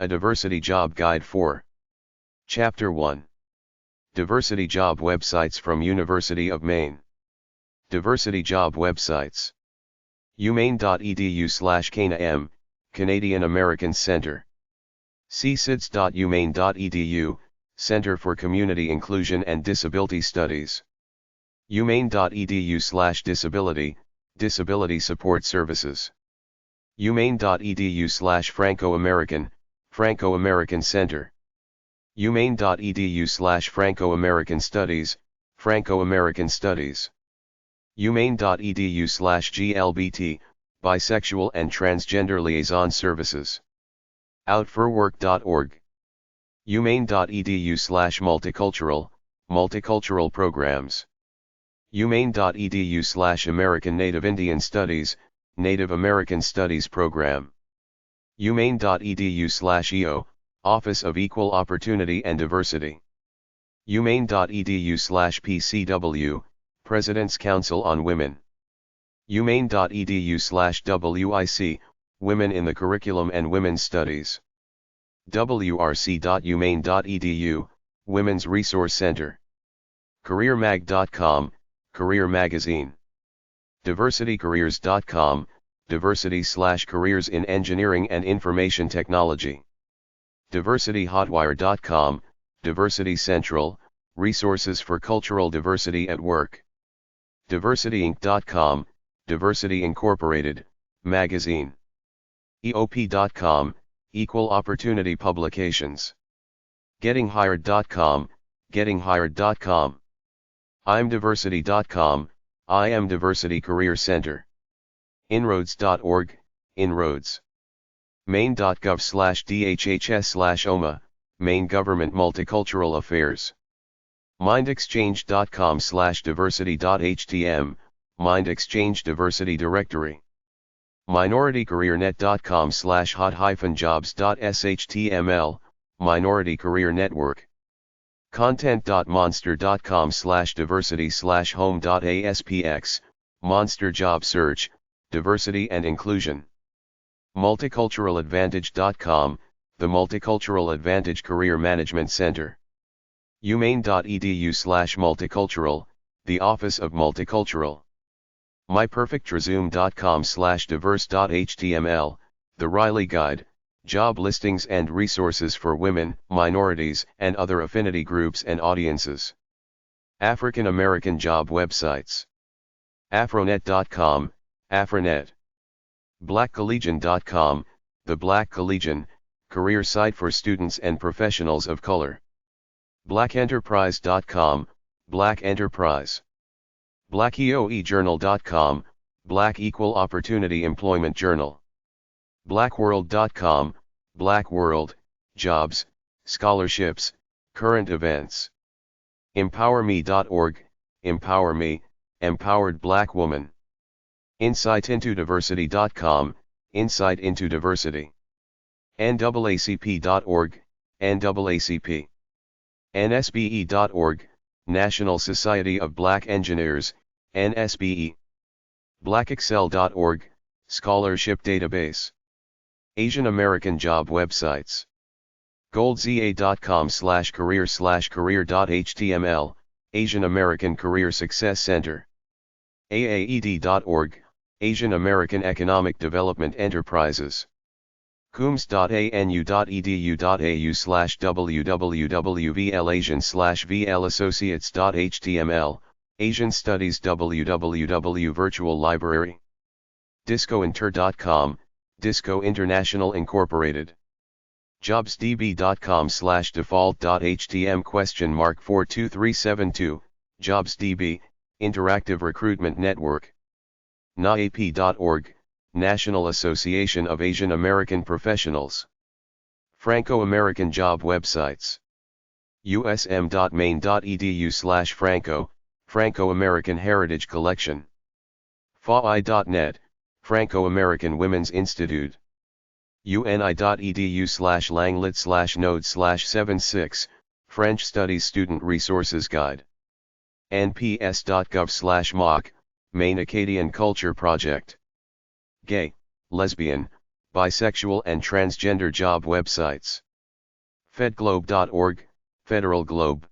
A Diversity Job Guide 4. Chapter 1. Diversity Job Websites from University of Maine. Diversity Job Websites. umaine.edu/CANA-M, Canadian American Centre. csids.umaine.edu, Centre for Community Inclusion and Disability Studies. umaine.edu/disability, Disability Support Services. umaine.edu/Franco-American, Franco-American Center. umaine.edu/Franco-American Studies, Franco-American Studies. umaine.edu/GLBT, Bisexual and Transgender Liaison Services. outforwork.org. umaine.edu/Multicultural, Multicultural Programs. umaine.edu/American Native Indian Studies, Native American Studies Program. umaine.edu/EO, Office of Equal Opportunity and Diversity. umaine.edu/PCW, President's Council on Women. umaine.edu/WIC, Women in the Curriculum and Women's Studies. wrc.umaine.edu, Women's Resource Center. careermag.com, Career Magazine. diversitycareers.com, diversity/careers in engineering and information technology. diversityhotwire.com, Diversity Central, resources for cultural diversity at work. diversityinc.com, Diversity Incorporated, magazine. eop.com, Equal Opportunity Publications. gettinghired.com, gettinghired.com. imdiversity.com, I Am Diversity Career Center. inroads.org, Inroads. maine.gov/dhhs/OMA, Maine Government Multicultural Affairs. mindexchange.com/diversity.htm, MindExchange Diversity Directory. minoritycareernet.com/hot-jobs.shtml, Minority Career Network. content.monster.com/diversity/home.aspx, Monster Job Search, Diversity and Inclusion. multiculturaladvantage.com, the Multicultural Advantage Career Management Center. umaine.edu/multicultural, the Office of Multicultural. myperfectresume.com/diverse.html, the Riley Guide, job listings and resources for women, minorities, and other affinity groups and audiences. African American job websites. afronet.com, Afronet. blackcollegian.com, the Black Collegian, career site for students and professionals of color. blackenterprise.com, Black Enterprise. blackeoejournal.com, Black Equal Opportunity Employment Journal. blackworld.com, Black World, jobs, scholarships, current events. empowerme.org, Empower Me, Empowered Black Woman. insightintoDiversity.com, Insight into Diversity. naacp.org, NAACP. nsbe.org, National Society of Black Engineers, NSBE. blackexcel.org, Scholarship Database. Asian American job websites. goldza.com/career/career.html, Asian American Career Success Center. aaed.org, Asian American Economic Development Enterprises. coombs.anu.edu.au/www.vlasian/vlassociates.html, Asian Studies www Virtual Library. discointer.com, Disco International Incorporated. jobsdb.com/default.htm?42372, JobsDB, Interactive Recruitment Network. naap.org, National Association of Asian American Professionals. Franco-American job websites. usm.maine.edu/franco, Franco-American Heritage Collection. fai.net, Franco-American Women's Institute. uni.edu/langlet/node/76, French Studies Student Resources Guide. nps.gov/moc, Maine Acadian Culture Project. Gay, Lesbian, bisexual and transgender job websites. fedglobe.org, Federal Globe.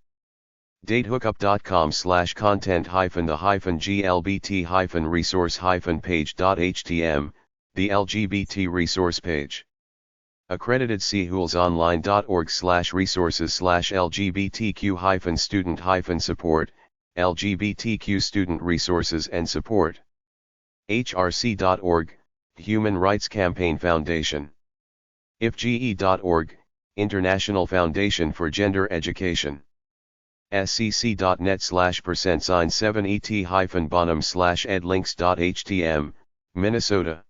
datehookup.com/content-the-glbt-resource-page.htm, the LGBT resource page. Accredited choolsonline.org/resources/LGBTQ-student-support, LGBTQ student resources and support. hrc.org, Human Rights Campaign Foundation. ifge.org, International Foundation for Gender Education. scc.net/7et-bonham/edlinks.htm, Minnesota.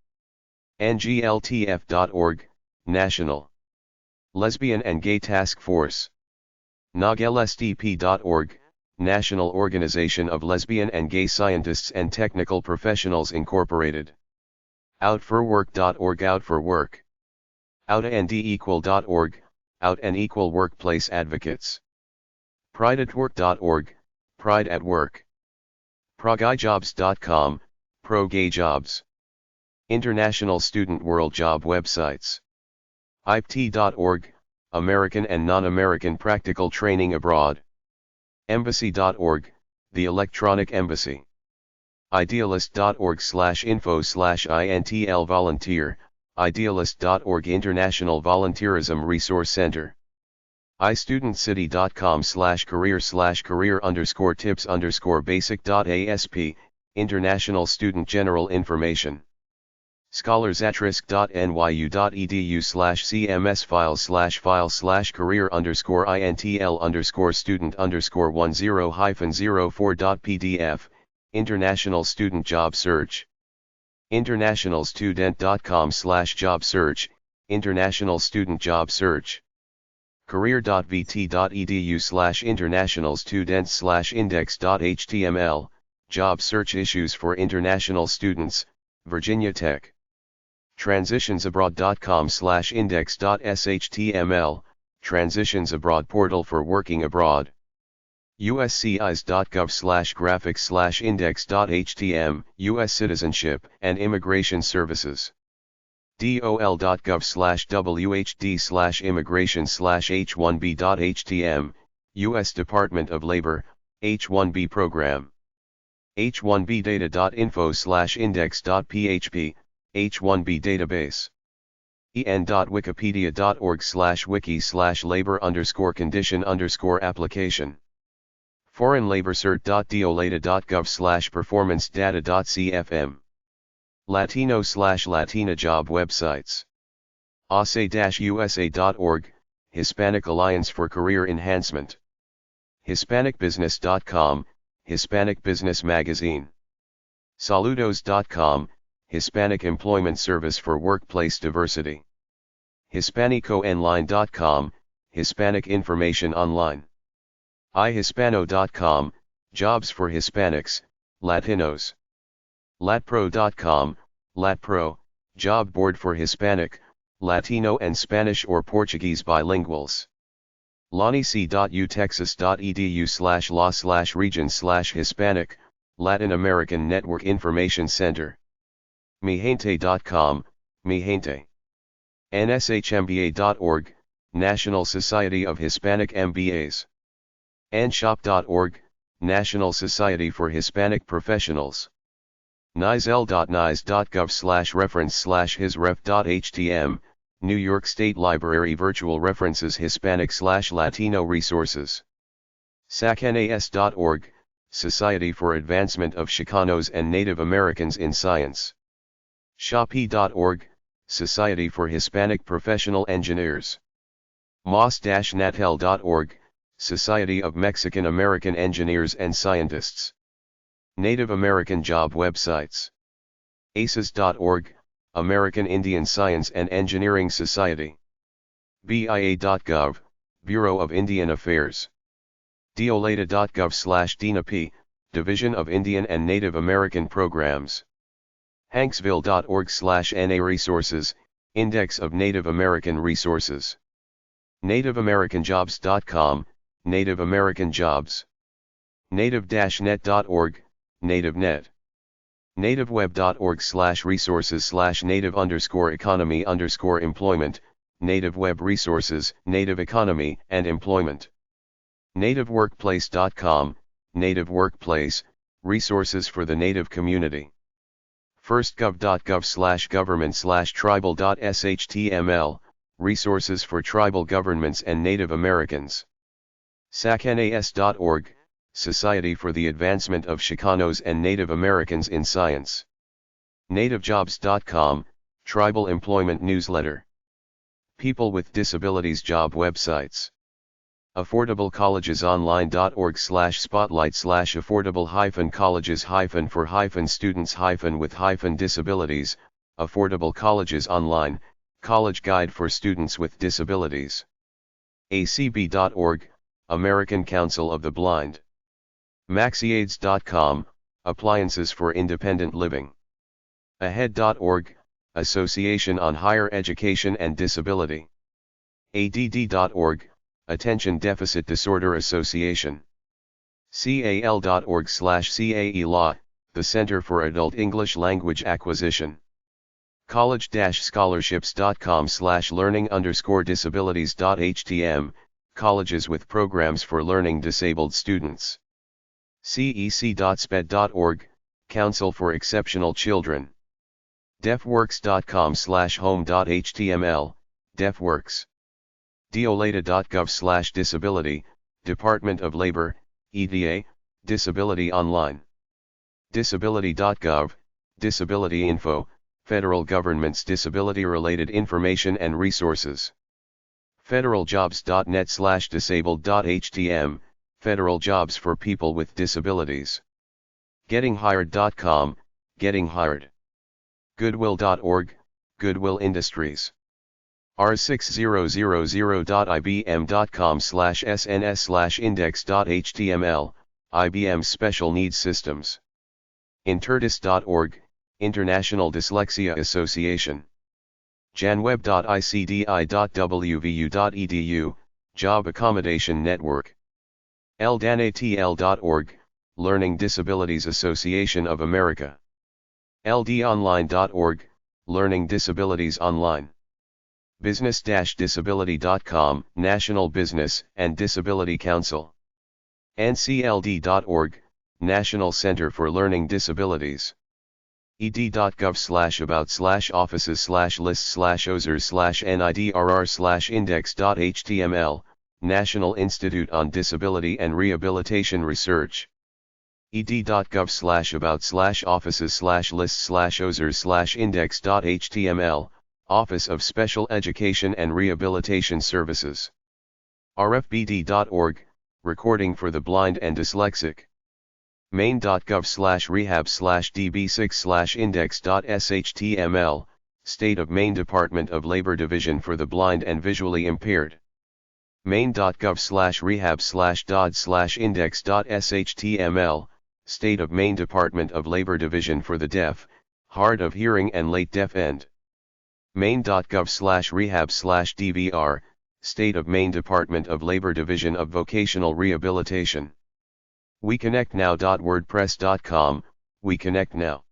ngltf.org, National Lesbian and Gay Task Force. naglsdp.org, National Organization of Lesbian and Gay Scientists and Technical Professionals Incorporated. outforwork.org, Out for Work. outandequal.org, Out and Equal Workplace Advocates. prideatwork.org, Pride at Work. progayjobs.com, Pro-Gay Jobs. International Student World Job Websites. ipt.org, American and Non-American Practical Training Abroad. embassy.org, the Electronic Embassy. idealist.org/info/intl volunteer, idealist.org International Volunteerism Resource Center. istudent-city.com/career/career_tips_basic.asp, International Student General Information. scholars@risk.nyu.edu/cms-file/career_student_10-04.pdf, International Student Job Search. internationalstudent.com/job search, International Student Job Search. career.vt.edu/international-students/index.html, Job Search Issues for International Students, Virginia Tech. transitionsabroad.com/index.shtml, Transitions Abroad Portal for Working Abroad. uscis.gov/graphics/index.htm, U.S. Citizenship and Immigration Services. dol.gov/whd/immigration/h1b.htm, U.S. Department of Labor, H1B Program. h1bdata.info/index.php, H1B Database. en.wikipedia.org/wiki/labor_condition_application. foreignlaborsert.diolata.gov/performance-data.cfm. Latino/Latina job websites. ase-usa.org, Hispanic Alliance for Career Enhancement. HispanicBusiness.com, Hispanic Business Magazine. Saludos.com, Hispanic Employment Service for Workplace Diversity. HispanicoOnline.com, Hispanic Information Online. iHispano.com, Jobs for Hispanics, Latinos. Latpro.com, Latpro, Job Board for Hispanic, Latino and Spanish or Portuguese bilinguals. lanic.utexas.edu/law/region/Hispanic, Latin American Network Information Center. Migente.com, Migente. nshmba.org, National Society of Hispanic MBAs. nshop.org, National Society for Hispanic Professionals. nizl.nice.gov/reference/hisref.htm, New York State Library Virtual References Hispanic/Latino Resources. sacnas.org, Society for Advancement of Chicanos and Native Americans in Science. shopee.org, Society for Hispanic Professional Engineers. mos-natel.org, Society of Mexican American Engineers and Scientists. Native American job websites. aces.org, American Indian Science and Engineering Society. bia.gov, Bureau of Indian Affairs. diolata.gov/DINAP, Division of Indian and Native American Programs. hanksville.org/NA Resources, Index of Native American Resources. nativeamericanjobs.com, Native American Jobs. native-net.org, NativeNet. nativeweb.org/resources/native_economy_employment, native web resources, native economy and employment. nativeworkplace.com, native workplace, resources for the native community. firstgov.gov/government/tribal.shtml, resources for tribal governments and Native Americans. sacnas.org, Society for the Advancement of Chicanos and Native Americans in Science. nativejobs.com, Tribal Employment Newsletter. People with Disabilities job websites. affordablecolleges.online.org/spotlight/affordable-colleges-for-students-with-disabilities, Affordable Colleges Online, College Guide for Students with Disabilities. acb.org, American Council of the Blind. maxiaids.com, Appliances for Independent Living. ahead.org, Association on Higher Education and Disability. add.org, Attention Deficit Disorder Association. cal.org/CAE Law, the Center for Adult English Language Acquisition. college-scholarships.com/learning_disabilities.htm, colleges with programs for learning disabled students. cec.sped.org, Council for Exceptional Children. defworks.com/home.html, defworks. deolata.gov/disability, Department of Labor, EDA, Disability Online. disability.gov, Disability Info, Federal Government's disability-related information and resources. federaljobs.net/disabled.htm, Federal Jobs for People with Disabilities. gettinghired.com, Getting Hired. goodwill.org, Goodwill Industries. r6000.ibm.com/sns/index.html, IBM Special Needs Systems. interdis.org, International Dyslexia Association. janweb.icdi.wvu.edu, Job Accommodation Network. ldanatl.org, Learning Disabilities Association of America. ldonline.org, Learning Disabilities Online. business-disability.com, National Business and Disability Council. ncld.org, National Center for Learning Disabilities. ed.gov/about/offices/lists/osers/nidrr/index.html, National Institute on Disability and Rehabilitation Research. ed.gov/about/offices/lists/osers/index.html, Office of Special Education and Rehabilitation Services. rfbd.org, Recording for the Blind and Dyslexic. maine.gov/rehab/db6/index.shtml, State of Maine Department of Labor Division for the Blind and Visually Impaired. maine.gov/rehab/dod/index.shtml, State of Maine Department of Labor Division for the Deaf, Hard of Hearing and Late Deaf End. maine.gov/rehab/dvr, State of Maine Department of Labor Division of Vocational Rehabilitation. WeConnectNow.wordpress.com, WeConnectNow.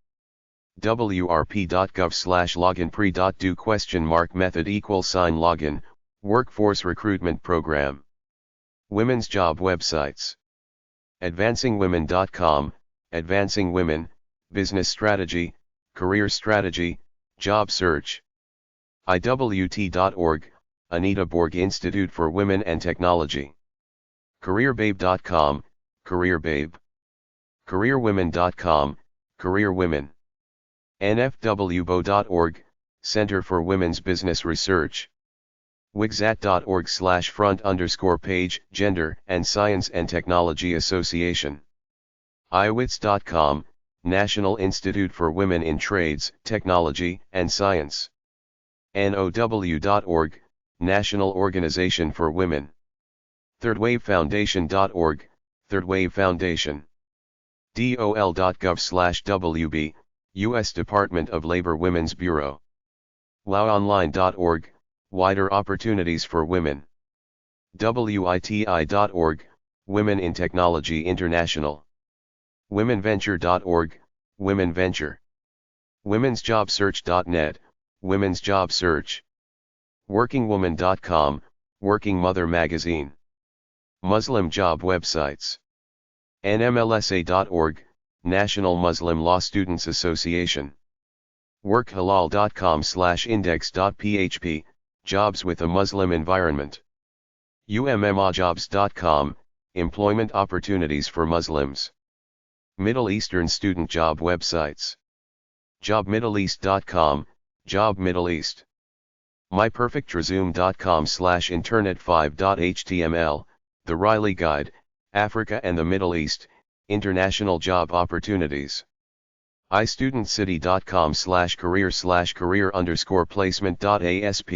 wrp.gov/loginpre.do?method =login, Workforce Recruitment Program. Women's Job Websites. AdvancingWomen.com, Advancing Women, Business Strategy, Career Strategy, Job Search. IWT.org, Anita Borg Institute for Women and Technology. CareerBabe.com, CareerBabe. CareerWomen.com, Career Women. NFWBO.org, Center for Women's Business Research. Wixat.org/front_page, Gender and Science and Technology Association. iWits.com, National Institute for Women in Trades, Technology, and Science. NOW.org, National Organization for Women. ThirdWaveFoundation.org, Third Wave Foundation. DOL.gov/WB, U.S. Department of Labor Women's Bureau. WOWonline.org, Wider Opportunities for Women. WITI.org, Women in Technology International. WomenVenture.org, Women Venture. Women'sJobSearch.net, Women's Job Search. WorkingWoman.com, Working Mother Magazine. Muslim job websites. NMLSA.org, National Muslim Law Students Association. WorkHalal.com/index.php, Jobs with a Muslim environment. UMMAjobs.com, Employment opportunities for Muslims. Middle Eastern student job websites. JobMiddleEast.com, Job Middle East. MyPerfectResume.com/internet5.html, The Riley Guide, Africa and the Middle East, International Job Opportunities. iStudentCity.com/career/career_placement.asp,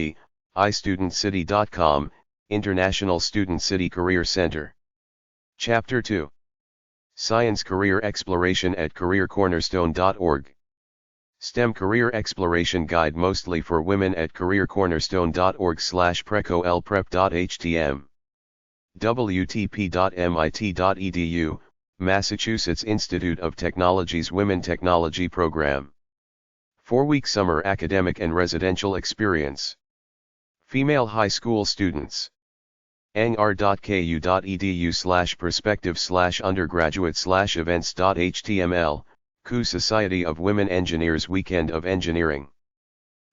iStudentCity.com, International Student City Career Center. Chapter 2. Science Career Exploration at careercornerstone.org. STEM Career Exploration Guide mostly for women at careercornerstone.org/precolprep.htm. wtp.mit.edu, Massachusetts Institute of Technology's Women Technology Program. 4-week summer academic and residential experience. Female high school students. angr.ku.edu/perspective/undergraduate/events.html, CU Society of Women Engineers Weekend of Engineering.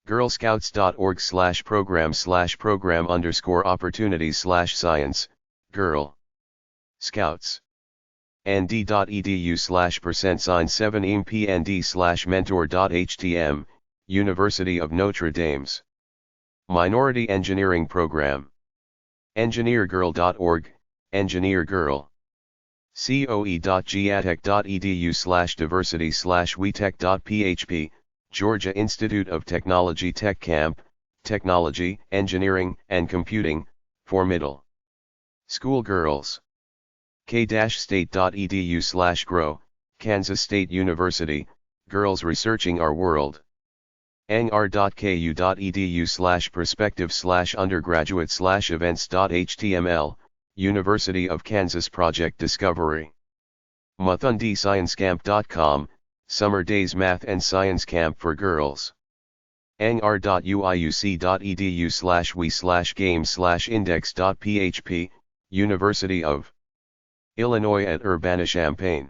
girlscouts.org/program/program_opportunities/science, girl. Scouts. nd.edu/%7empnd/mentor.htm, University of Notre Dame's Minority Engineering Program. engineergirl.org, Engineer Girl. coe.gatech.edu/diversity/wetech.php, Georgia Institute of Technology Tech Camp, Technology, Engineering, and Computing, for middle school girls. k-state.edu/grow, Kansas State University, Girls Researching Our World. angr.ku.edu/perspective/undergraduate/events.html, University of Kansas Project Discovery. muthundysciencecamp.com, Summer Days Math and Science Camp for Girls. angr.uiuc.edu/we/game/index.php, University of Illinois at Urbana-Champaign.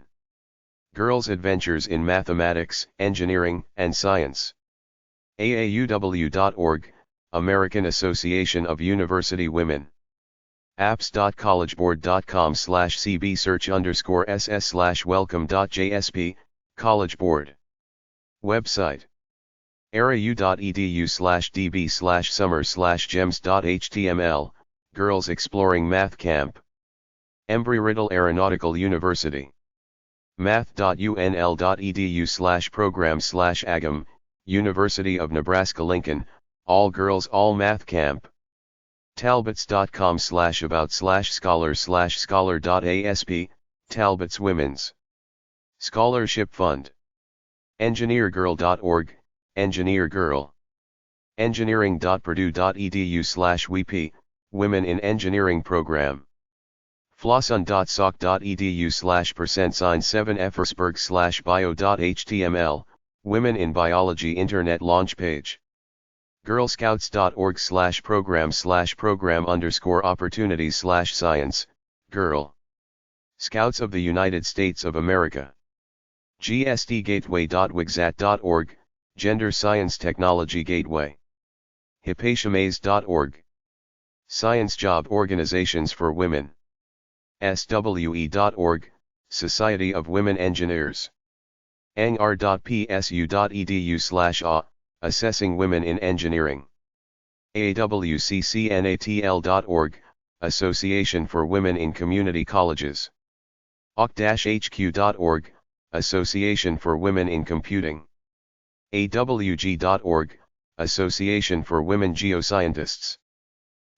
Girls' Adventures in Mathematics, Engineering, and Science. aauw.org, American Association of University Women. apps.collegeboard.com/cb_search_ss/welcome.jsp, College Board. Website. arau.edu/db/summer/gems.html, Girls Exploring Math Camp. Embry-Riddle Aeronautical University. math.unl.edu/program/agam, University of Nebraska-Lincoln, All Girls All Math Camp. talbots.com/about/scholar/scholar.asp, Talbots Women's Scholarship Fund. engineergirl.org, Engineer Girl. engineering.purdue.edu/WP, Women in Engineering Program. flossun.soc.edu/%7effersburg/bio.html, Women in Biology Internet Launch Page. girlscouts.org/program_opportunities/science, girl. Scouts of the United States of America. gsdgateway.wixat.org, Gender Science Technology Gateway. hipatiamaze.org. Science Job Organizations for Women. swe.org, Society of Women Engineers. angr.psu.edu/a, Assessing Women in Engineering. awccnatl.org, Association for Women in Community Colleges. oc-hq.org, Association for Women in Computing. awg.org, Association for Women Geoscientists.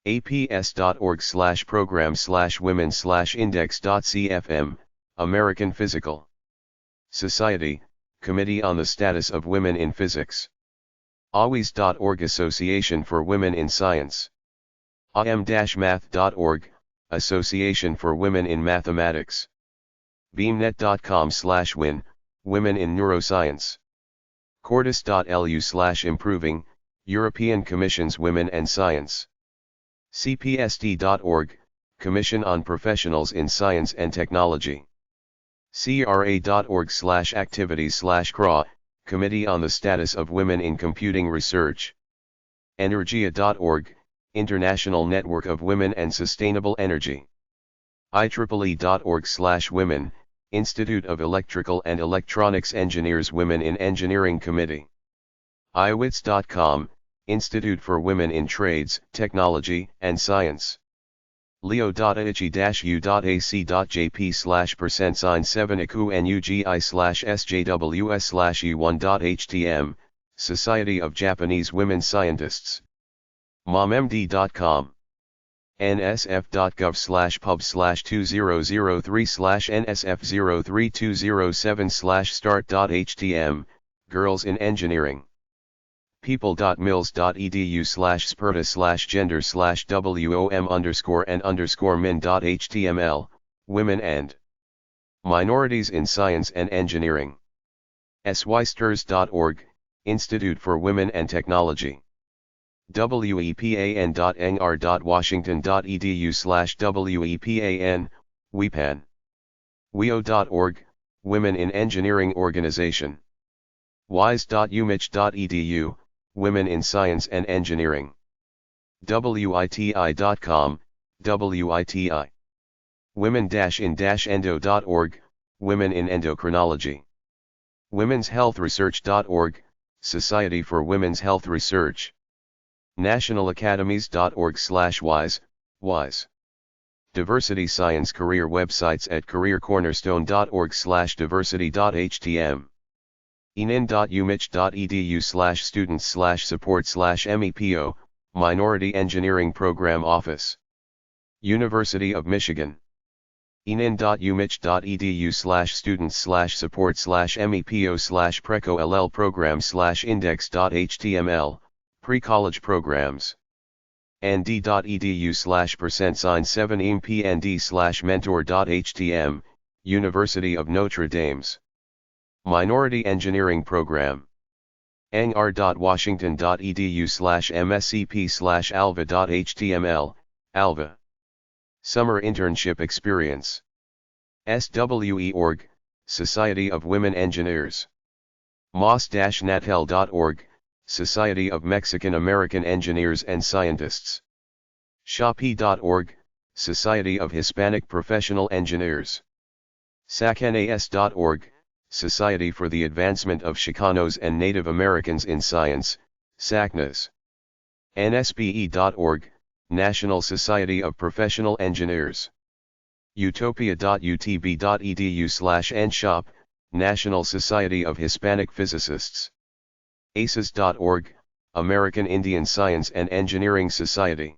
aps.org/program/women/index.cfm, American Physical Society, Committee on the Status of Women in Physics. awis.org, Association for Women in Science. am-math.org, Association for Women in Mathematics. beamnet.com/win, Women in Neuroscience. Cordis.lu/improving, European Commission's Women and Science. CPSD.org, Commission on Professionals in Science and Technology. CRA.org/activities/CRA, Committee on the Status of Women in Computing Research. Energia.org, International Network of Women and Sustainable Energy. IEEE.org/Women, Institute of Electrical and Electronics Engineers Women in Engineering Committee. iWits.com, Institute for Women in Trades, Technology, and Science. leo.ig-u.ac.jp/%sign7iku/nugi/sjws/e1.htm, Society of Japanese Women Scientists. mommd.com. nsf.gov/pub/2003/nsf03207/start.htm, Girls in Engineering. people.mils.edu/sperta/gender/wom_and_min.html, Women and Minorities in Science and Engineering. sweisters.org, Institute for Women and Technology. wepan.nr.washington.edu/wepan, WEPAN. weo.org, Women in Engineering Organization. wise.umich.edu, Women in Science and Engineering. witi.com, WITI. women-in-endo.org, Women in Endocrinology. womenshealthresearch.org, Society for Women's Health Research. nationalacademies.org/wise, WISE. Diversity Science career websites at careercornerstone.org/diversity.htm. enin.umich.edu/students/support/MEPO, Minority Engineering Program Office. University of Michigan. enin.umich.edu/students/support/MEPO/preco-LL program/index.html, Pre-College Programs. nd.edu/%sign7impnd/mentor.htm, University of Notre Dame's Minority Engineering Program. nr.washington.edu/mscp/alva.html, Alva. Summer Internship Experience. SWE.org, Society of Women Engineers. mos-natel.org, Society of Mexican American Engineers and Scientists. Shopee.org, Society of Hispanic Professional Engineers. sacnas.org, Society for the Advancement of Chicanos and Native Americans in Science, SACNAS. nsbe.org, National Society of Professional Engineers. utopia.utb.edu/nshop, National Society of Hispanic Physicists. aces.org, American Indian Science and Engineering Society.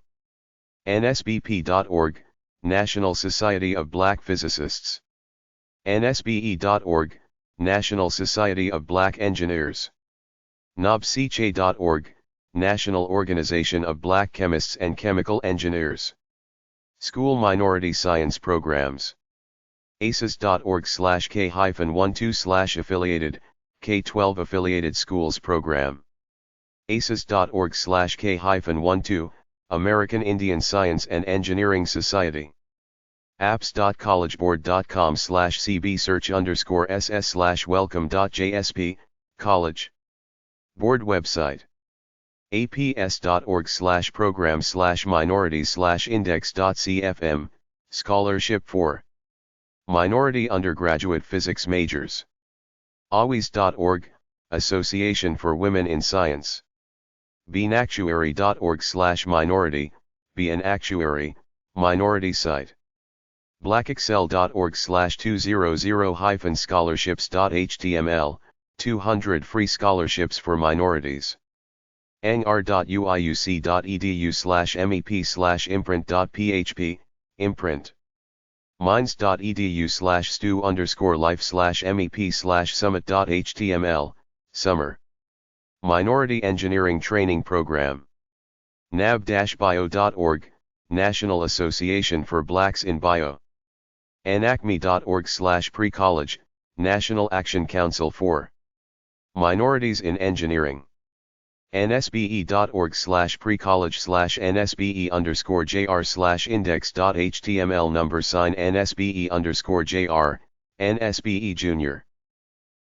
nsbp.org, National Society of Black Physicists. nsbe.org, National Society of Black Engineers. nobsiche.org, National Organization of Black Chemists and Chemical Engineers. School Minority Science Programs. aces.org/k-12/affiliated, K-12 Affiliated Schools Program. aces.org/k-12, American Indian Science and Engineering Society. apps.collegebboard.com/cb-search_ss/welcome.jsp, college. Board website. aps.org/program/minorities/index.cfm, scholarship for minority undergraduate physics majors. awis.org, Association for Women in Science. beanactuary.org/minority, be an actuary, minority site. blackexcel.org/200-scholarships.html, 200 free scholarships for minorities. nr.uiuc.edu/mep/imprint.php, imprint. minds.edu/stu_life/mep/summit.html, summer. Minority Engineering Training Program. nab-bio.org, National Association for Blacks in Bio. nacme.org/pre-college, National Action Council for Minorities in Engineering. nsbe.org/pre-college/nsbe_jr/index.html #NSBE_JR, NSBE Junior.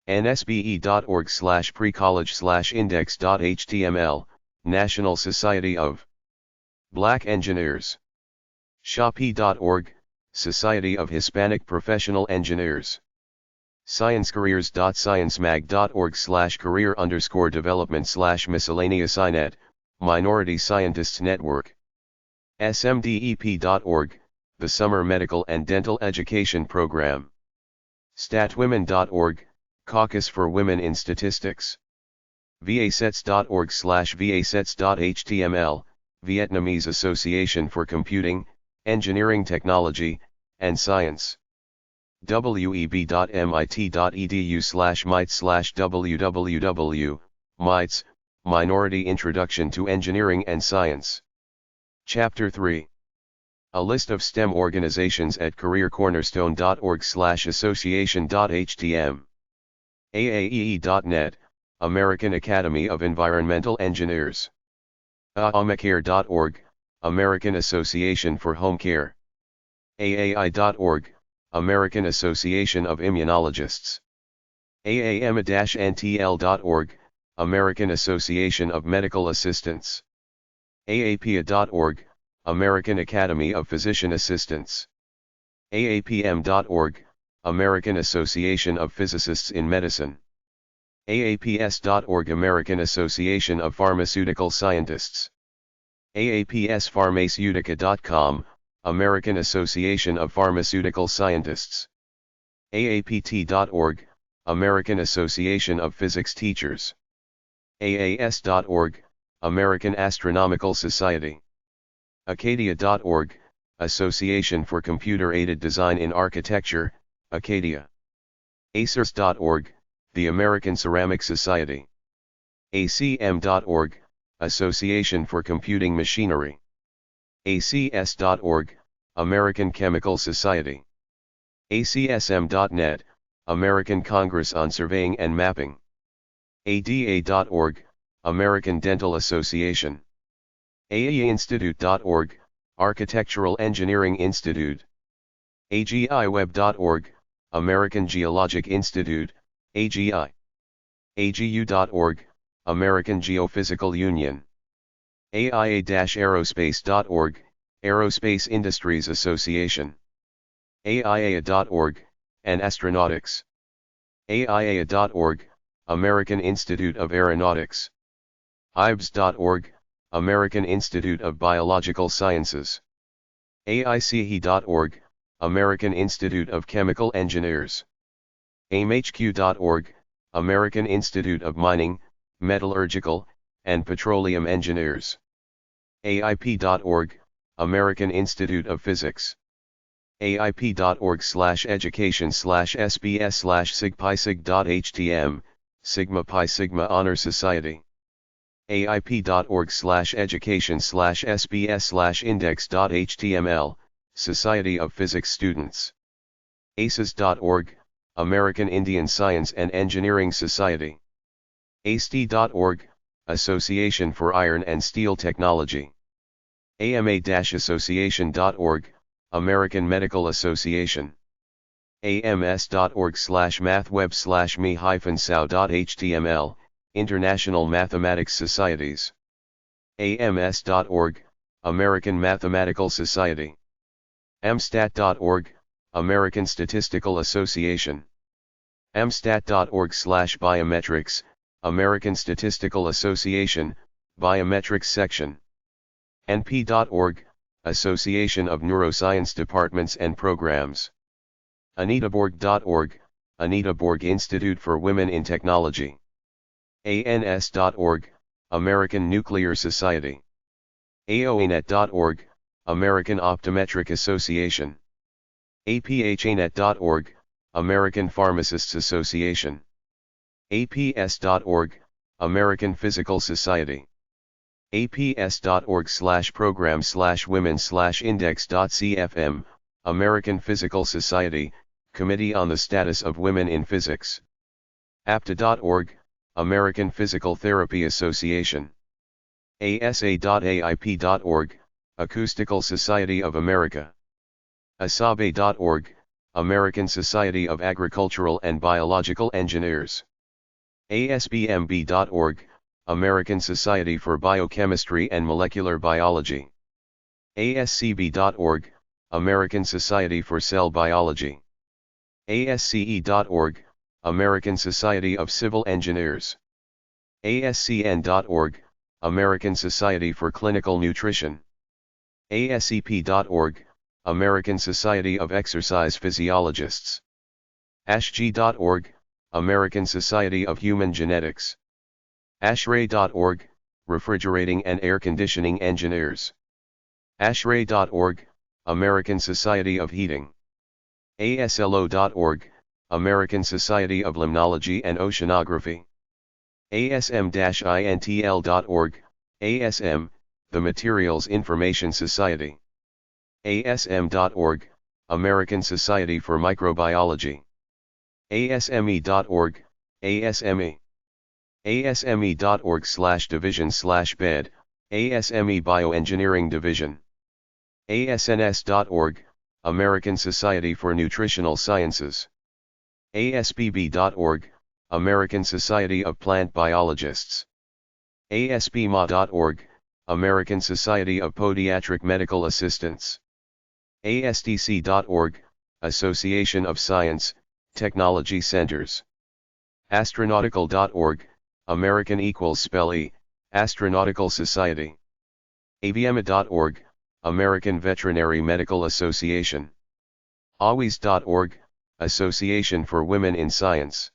nsbe.org/pre-college/index.html, National Society of Black Engineers. shapi.org, Society of Hispanic Professional Engineers. sciencecareers.sciencemag.org/career_development/miscellaneous Minority Scientists Network. smdep.org, the Summer Medical and Dental Education Program. statwomen.org, Caucus for Women in Statistics. vasets.org/vasets.html, Vietnamese Association for Computing, Engineering Technology, and Science. web.mit.edu/mites/www, MITES, Minority Introduction to Engineering and Science. Chapter 3. A list of STEM organizations at careercornerstone.org/association.htm. AAEE.net, American Academy of Environmental Engineers. AAMACare.org, American Association for Home Care. AAI.org, American Association of Immunologists. AAMA-NTL.org, American Association of Medical Assistants. AAPA.org, American Academy of Physician Assistants. AAPM.org, American Association of Physicists in Medicine. AAPS.org, American Association of Pharmaceutical Scientists. AAPSPharmaceutica.com, American Association of Pharmaceutical Scientists. AAPT.org, American Association of Physics Teachers. AAS.org, American Astronomical Society. Acadia.org, Association for Computer-Aided Design in Architecture, Acadia. acers.org, the American Ceramic Society. acm.org, Association for Computing Machinery. acs.org, American Chemical Society. acsm.net, American Congress on Surveying and Mapping. ada.org, American Dental Association. aeinstitute.org, Architectural Engineering Institute. agiweb.org, American Geologic Institute, AGI. agu.org, American Geophysical Union. aia-aerospace.org, Aerospace Industries Association. AIA.org, and Astronautics. AIA.org, American Institute of Aeronautics. IBS.org, American Institute of Biological Sciences. AICE.org, American Institute of Chemical Engineers. AIMHQ.org, American Institute of Mining, Metallurgical, and Petroleum Engineers. AIP.org, American Institute of Physics. aip.org/education/sbs/sigpisig.htm, Sigma Pi Sigma Honor Society. aip.org/education/sbs/index.html, Society of Physics Students. aces.org, American Indian Science and Engineering Society. ASTE.org, Association for Iron and Steel Technology. AMA-association.org, American Medical Association. ams.org/mathweb/me-sao.html, International Mathematics Societies. ams.org, American Mathematical Society. amstat.org, American Statistical Association. amstat.org/biometrics, American Statistical Association, Biometrics Section. np.org, Association of Neuroscience Departments and Programs. anitaborg.org, Anita Borg Institute for Women in Technology. ans.org, American Nuclear Society. aoanet.org, American Optometric Association. aphanet.org, American Pharmacists Association. aps.org, American Physical Society. aps.org/program/women/index.cfm, American Physical Society, Committee on the Status of Women in Physics. APTA.org, American Physical Therapy Association. ASA.AIP.org, Acoustical Society of America. ASABE.org, American Society of Agricultural and Biological Engineers. ASBMB.org, American Society for Biochemistry and Molecular Biology. ASCB.org, American Society for Cell Biology. ASCE.org, American Society of Civil Engineers. ASCN.org, American Society for Clinical Nutrition. ASEP.org, American Society of Exercise Physiologists. ASHG.org, American Society of Human Genetics. ASHRAE.org, Refrigerating and Air Conditioning Engineers. ASHRAE.org, American Society of Heating. ASLO.org, American Society of Limnology and Oceanography. ASM-INTL.org, ASM, the Materials Information Society. ASM.org, American Society for Microbiology. ASME.org, ASME. ASME.org/division/bed, ASME Bioengineering Division. ASNS.org, American Society for Nutritional Sciences. ASBB.org, American Society of Plant Biologists. ASBMA.org, American Society of Podiatric Medical Assistants. ASDC.org, Association of Science, Technology Centers. Astronautical.org, American Astronautical Society. AVMA.org, American Veterinary Medical Association. AWIS.org, Association for Women in Science.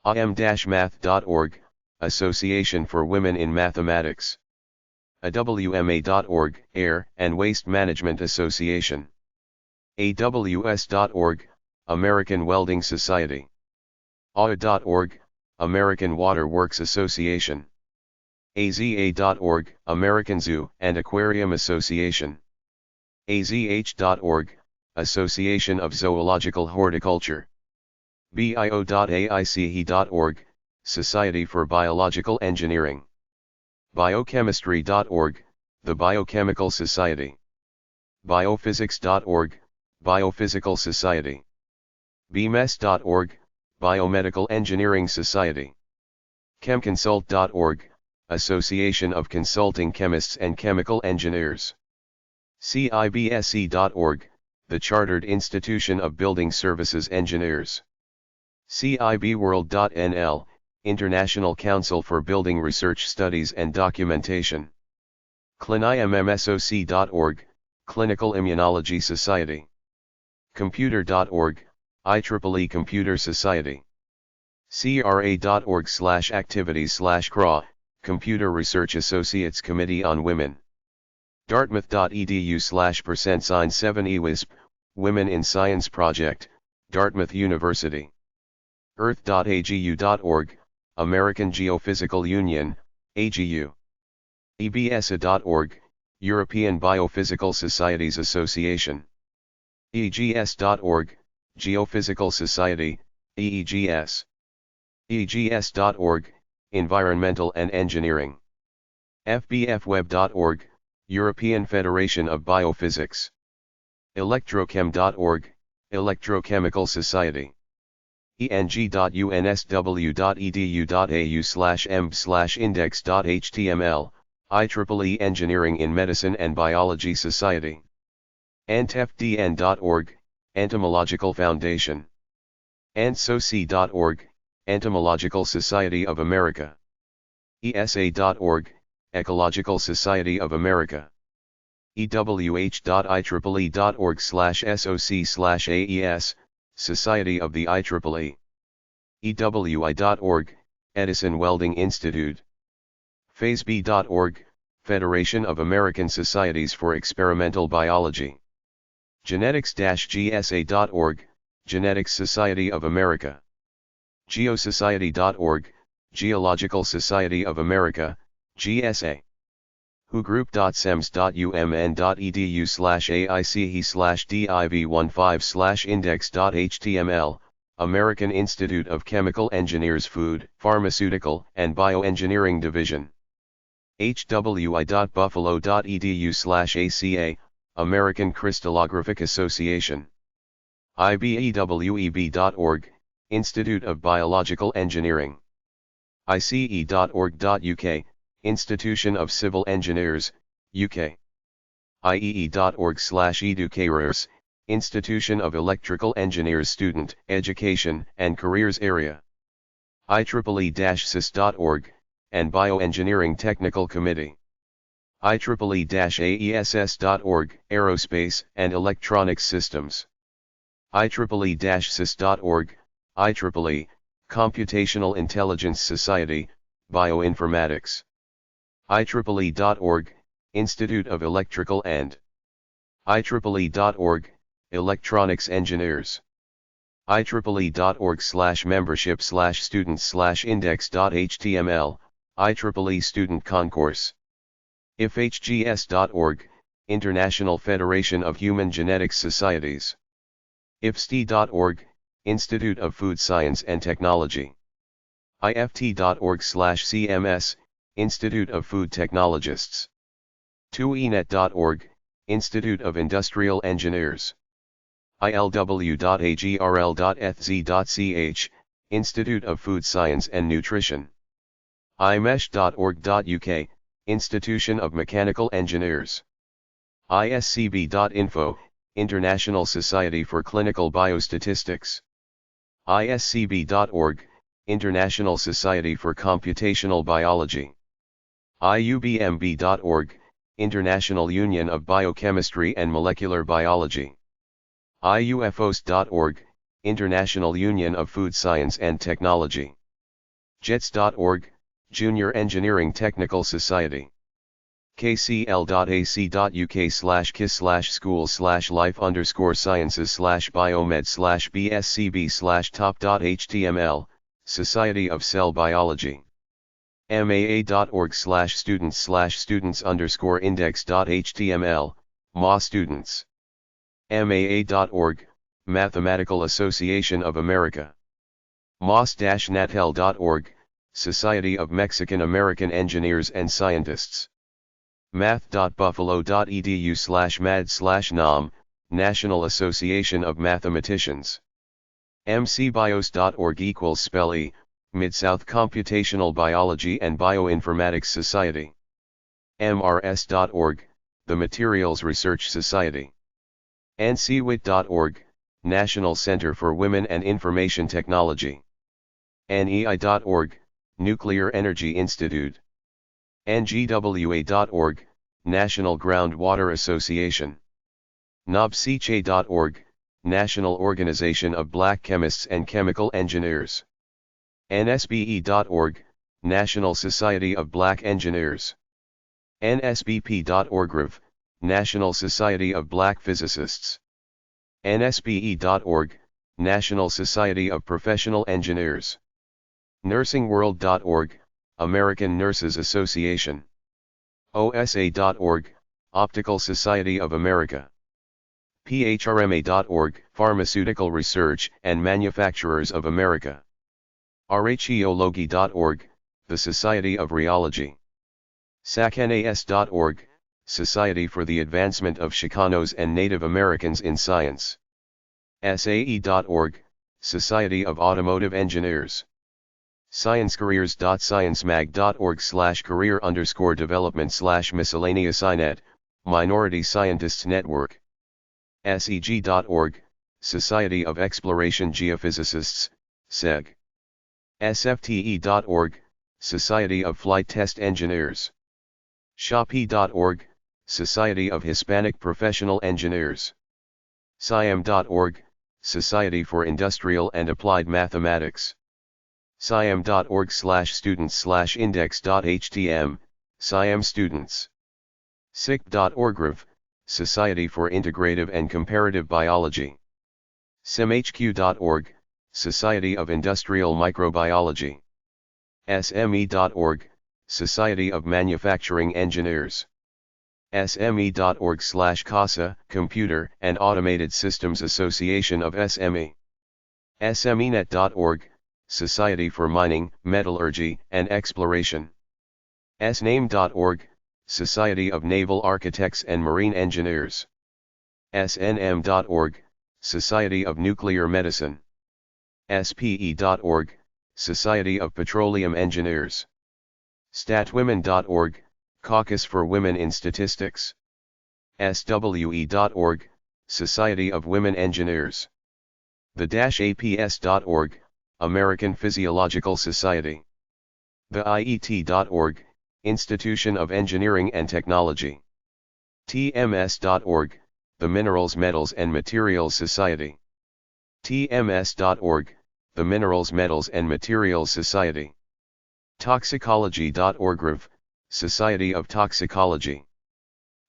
AM-math.org, Association for Women in Mathematics. AWMA.org, Air and Waste Management Association. AWS.org, American Welding Society. AWA.org, American Water Works Association. AZA.org, American Zoo and Aquarium Association. AZH.org, Association of Zoological Horticulture. bio.aice.org, Society for Biological Engineering. Biochemistry.org, the Biochemical Society. Biophysics.org, Biophysical Society. BMES.org, Biomedical Engineering Society. ChemConsult.org, Association of Consulting Chemists and Chemical Engineers. CIBSE.org, the Chartered Institution of Building Services Engineers. CIBWorld.nl, International Council for Building Research Studies and Documentation. CliniMMSOC.org, Clinical Immunology Society. Computer.org, IEEE Computer Society. CRA.org/activities/CRA, Computer Research Associates Committee on Women. Dartmouth.edu/%7EWISP, Women in Science Project, Dartmouth University. Earth.agu.org, American Geophysical Union, AGU. EBSA.org, European Biophysical Societies Association. EGS.org, Geophysical Society, EEGS. EGS.org, Environmental and Engineering. FBFweb.org, European Federation of Biophysics. Electrochem.org, Electrochemical Society. eng.unsw.edu.au/emb/index.html, IEEE Engineering in Medicine and Biology Society. entfdn.org, Entomological Foundation. entsoc.org, Entomological Society of America. ESA.org, Ecological Society of America. ewh.ieee.org/soc/aes, Society of the IEEE. EWI.org, Edison Welding Institute. phaseb.org, Federation of American Societies for Experimental Biology. Genetics-gsa.org, Genetics Society of America. Geosociety.org, Geological Society of America, GSA. whogroup.sems.umn.edu/aice/div15/index.html, American Institute of Chemical Engineers Food, Pharmaceutical and Bioengineering Division. hwi.buffalo.edu/ACA, American Crystallographic Association. ibeweb.org, Institute of Biological Engineering. ice.org.uk, Institution of Civil Engineers, UK. iee.org/educators, Institution of Electrical Engineers Student, Education and Careers Area. IEEE-SIS.org, and Bioengineering Technical Committee. IEEE-AESS.org, Aerospace and Electronics Systems. IEEE-SIS.org, IEEE, Computational Intelligence Society, Bioinformatics. IEEE.org, Institute of Electrical and IEEE.org, Electronics Engineers. IEEE.org/membership/students/index.html, IEEE Student Concourse. IFHGS.org, International Federation of Human Genetics Societies. IFST.org, Institute of Food Science and Technology. IFT.org/CMS, Institute of Food Technologists. 2enet.org, Institute of Industrial Engineers. ilw.agrl.ethz.ch, Institute of Food Science and Nutrition. imesh.org.uk, Institution of Mechanical Engineers. iscb.info, International Society for Clinical Biostatistics. iscb.org, International Society for Computational Biology. iubmb.org, International Union of Biochemistry and Molecular Biology. iufos.org, International Union of Food Science and Technology. jets.org, Junior Engineering Technical Society. kcl.ac.uk/kiss/school/life_sciences/biomed/bscb/top.html, Society of Cell Biology. maa.org/students/students_index.html, MA Students. maa.org, Mathematical Association of America. mas-natel.org, Society of Mexican American Engineers and Scientists. math.buffalo.edu/mad/nam, National Association of Mathematicians. mcbios.org = E, Mid-South Computational Biology and Bioinformatics Society. mrs.org, the Materials Research Society. ncwit.org, National Center for Women and Information Technology. nei.org, Nuclear Energy Institute. ngwa.org, National Groundwater Association. nobsche.org, National Organization of Black Chemists and Chemical Engineers. nsbe.org, National Society of Black Engineers. nsbp.org, National Society of Black Physicists. nsbe.org, National Society of Professional Engineers. nursingworld.org, American Nurses Association. osa.org, Optical Society of America. phrma.org, Pharmaceutical Research and Manufacturers of America. rheology.org, the Society of Rheology. sacnas.org, Society for the Advancement of Chicanos and Native Americans in Science. sae.org, Society of Automotive Engineers. sciencecareers.sciencemag.org/career_development/miscellaneousinet, Minority Scientists Network. seg.org, Society of Exploration Geophysicists, SEG. sfte.org, Society of Flight Test Engineers. SHAPE.org, Society of Hispanic Professional Engineers. SIAM.org, Society for Industrial and Applied Mathematics. siam.org/students/index.htm, SIAM Students. SIC.org, Society for Integrative and Comparative Biology. simhq.org, Society of Industrial Microbiology. sme.org, Society of Manufacturing Engineers. sme.org/CASA, Computer and Automated Systems Association of SME. SMEnet.org, Society for Mining, Metallurgy, and Exploration. sname.org, Society of Naval Architects and Marine Engineers. snm.org, Society of Nuclear Medicine. SPE.org, Society of Petroleum Engineers. Statwomen.org, Caucus for Women in Statistics. SWE.org, Society of Women Engineers. The-APS.org, American Physiological Society. The IET.org, Institution of Engineering and Technology. TMS.org, the Minerals, Metals and Materials Society. TMS.org, the Minerals, Metals and Materials Society. Toxicology.org, Society of Toxicology.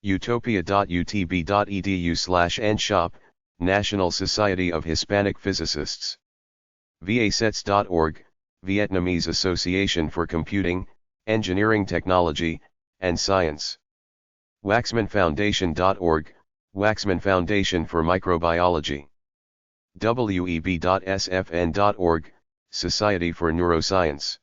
Utopia.utb.edu/nshop, National Society of Hispanic Physicists. VASETS.org, Vietnamese Association for Computing, Engineering Technology, and Science. WaxmanFoundation.org, Waxman Foundation for Microbiology. WEB.sfn.org, Society for Neuroscience.